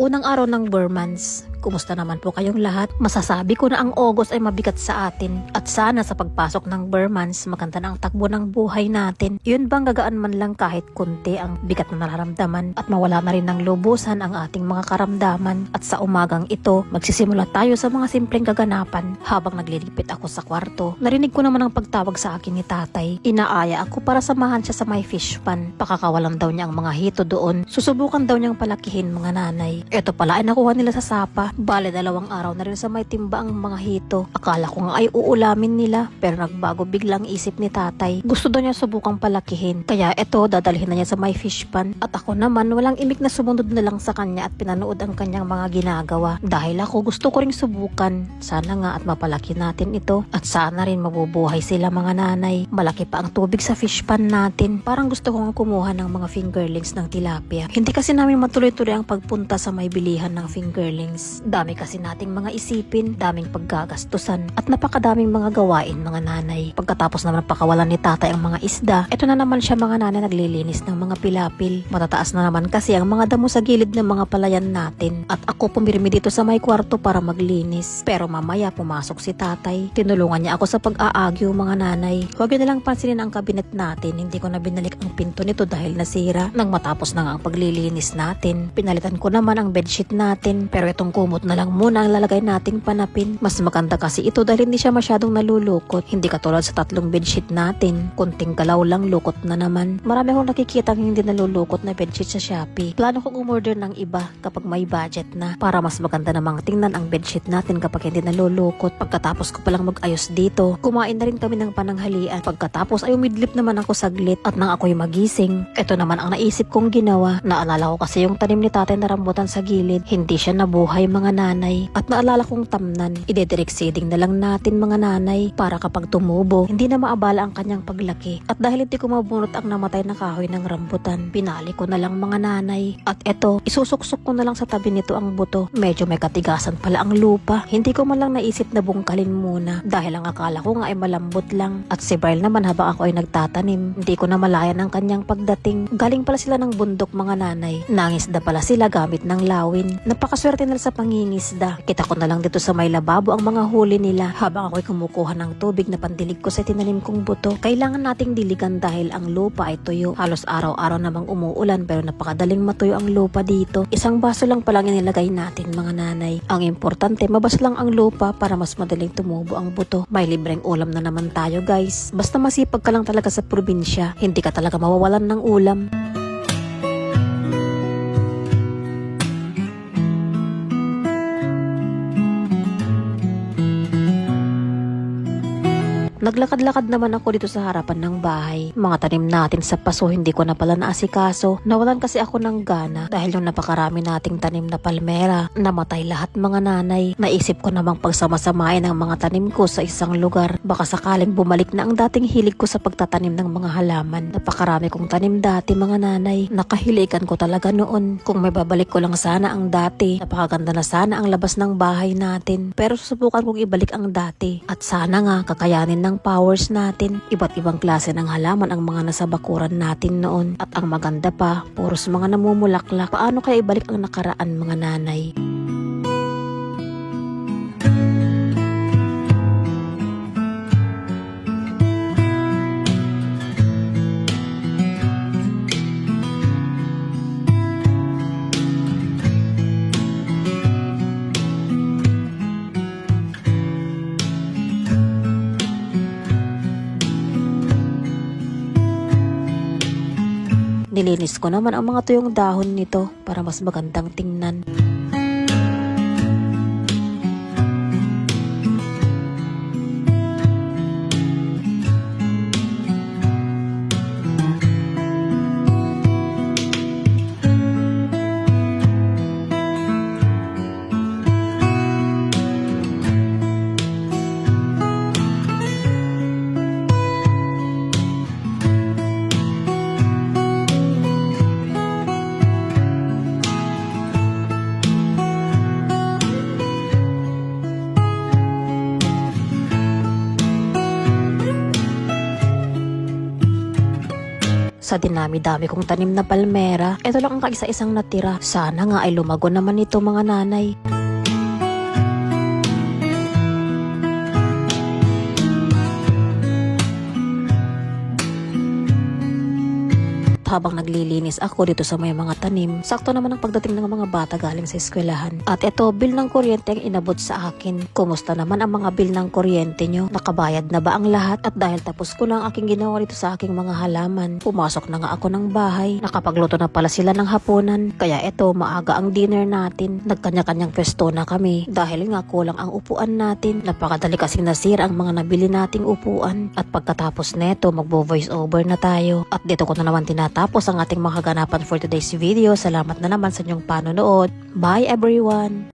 Unang araw ng Burmans. Kumusta naman po kayong lahat? Masasabi ko na ang August ay mabigat sa atin at sana sa pagpasok ng Burmans maganda na ang takbo ng buhay natin. Yun bang gagaan man lang kahit konti ang bigat na nararamdaman at mawala na rin ng lubusan ang ating mga karamdaman. At sa umagang ito, magsisimula tayo sa mga simpleng kaganapan. Habang naglilipit ako sa kwarto, narinig ko naman ang pagtawag sa akin ni tatay. Inaaya ako para samahan siya sa may fish pan. Pakakawalan daw niya ang mga hito doon. Susubukan daw niyang palakihin mga nanay. Ito pala ay nakuha nila sa sapa. Bale 2 araw na rin sa may timba ang mga hito. Akala ko nga ay uulamin nila pero nagbago biglang isip ni tatay. Gusto daw niya subukang palakihin. Kaya eto dadalhin na niya sa may fish pan. At ako naman walang imik na sumunod na lang sa kanya at pinanood ang kanyang mga ginagawa. Dahil ako gusto ko ring subukan. Sana nga at mapalaki natin ito. At sana rin mabubuhay sila mga nanay. Malaki pa ang tubig sa fish pan natin. Parang gusto kong kumuha ng mga fingerlings ng tilapia. Hindi kasi namin matuloy-tuloy ang pagpunta sa may bilihan ng fingerlings. Dami kasi nating mga isipin, daming paggagastusan at napakadaming mga gawain mga nanay. Pagkatapos naman pakawalan ni tatay ang mga isda, eto na naman siya mga nanay naglilinis ng mga pilapil. Matataas na naman kasi ang mga damo sa gilid ng mga palayan natin at ako pumirmi dito sa may kwarto para maglinis. Pero mamaya pumasok si tatay. Tinulungan niya ako sa pag-aagyo mga nanay. Huwag na lang pansinin ang kabinet natin, hindi ko na binalik ang pinto nito dahil nasira. Nang matapos na nga ang paglilinis natin, pinalitan ko naman ang bedsheet natin pero itong kumot na lang muna ang lalagay nating panapin. Mas maganda kasi ito dahil hindi siya masyadong nalulukot. Hindi katulad sa 3 bedsheet natin. Kunting galaw lang lukot na naman. Marami akong nakikita hindi nalulukot na bedsheet sa Shopee. Plano kong umorder ng iba kapag may budget na para mas maganda namang tingnan ang bedsheet natin kapag hindi nalulukot. Pagkatapos ko palang mag-ayos dito, kumain na rin kami ng pananghalian. Pagkatapos ay umidlip naman ako saglit at nang ako'y magising, ito naman ang naisip kong ginawa. Naalala ko kasi yung tanim ni tatay na rambutan sa gilid. Hindi siya nabuhay mga nanay. At naalala kong tamnan, ide-direct seeding na lang natin mga nanay para kapag tumubo, hindi na maabala ang kanyang paglaki. At dahil hindi ko mabunot ang namatay na kahoy ng rambutan, pinali ko na lang mga nanay. At eto, isusuksok ko na lang sa tabi nito ang buto. Medyo may katigasan pala ang lupa. Hindi ko man lang naisip na bungkalin muna dahil ang akala ko nga ay malambot lang. At si Brian naman habang ako ay nagtatanim, hindi ko na malayan ang kanyang pagdating. Galing pala sila ng bundok mga nanay. Nangisda pala sila gamit ng lawin. Napakaswerte nila sa pangingisda. Kita ko na lang dito sa may lababo ang mga huli nila habang ako'y kumukuha ng tubig na pandilig ko sa tinanim kong buto. Kailangan nating diligan dahil ang lupa ay tuyo. Halos araw-araw namang umuulan pero napakadaling matuyo ang lupa dito. Isang baso lang palang inilagay natin mga nanay. Ang importante mabas lang ang lupa para mas madaling tumubo ang buto. May libreng ulam na naman tayo guys. Basta masipag ka lang talaga sa probinsya, hindi ka talaga mawawalan ng ulam. Naglakad-lakad naman ako dito sa harapan ng bahay. Mga tanim natin sa paso hindi ko na pala naasikaso. Nawalan kasi ako ng gana dahil yung napakarami nating tanim na palmera. Namatay lahat mga nanay. Naisip ko namang pagsamasamain ang mga tanim ko sa isang lugar. Baka sakaling bumalik na ang dating hilig ko sa pagtatanim ng mga halaman. Napakarami kong tanim dati mga nanay. Nakahiligan ko talaga noon. Kung may babalik ko lang sana ang dati. Napakaganda na sana ang labas ng bahay natin. Pero susubukan kong ibalik ang dati. At sana nga kakayanin ng powers natin. Iba't ibang klase ng halaman ang mga nasa bakuran natin noon. At ang maganda pa, puros mga namumulaklak. Paano kaya ibalik ang nakaraan mga nanay? Nilinis ko naman ang mga tuyong dahon nito para mas magandang tingnan. Sa dinami-dami kong tanim na palmera, ito lang ang kaisa-isang natira. Sana nga ay lumago naman ito mga nanay. Habang naglilinis ako dito sa may mga tanim, sakto naman ang pagdating ng mga bata galing sa eskwelahan. At ito, bill ng kuryente ang inabot sa akin. Kumusta naman ang mga bill ng kuryente nyo? Nakabayad na ba ang lahat? At dahil tapos ko na ang aking ginawa dito sa aking mga halaman, pumasok na nga ako ng bahay. Nakapagluto na pala sila ng hapunan. Kaya ito, maaga ang dinner natin. Nagkanya-kanyang pwesto na kami. Dahil nga kulang ang upuan natin. Napakadali kasing nasira ang mga nabili nating upuan. At pagkatapos neto, magbo-voice over na tayo. At dito ko na naman tinatapos ang ating mga kaganapan for today's video. Salamat na naman sa inyong panonood. Bye everyone!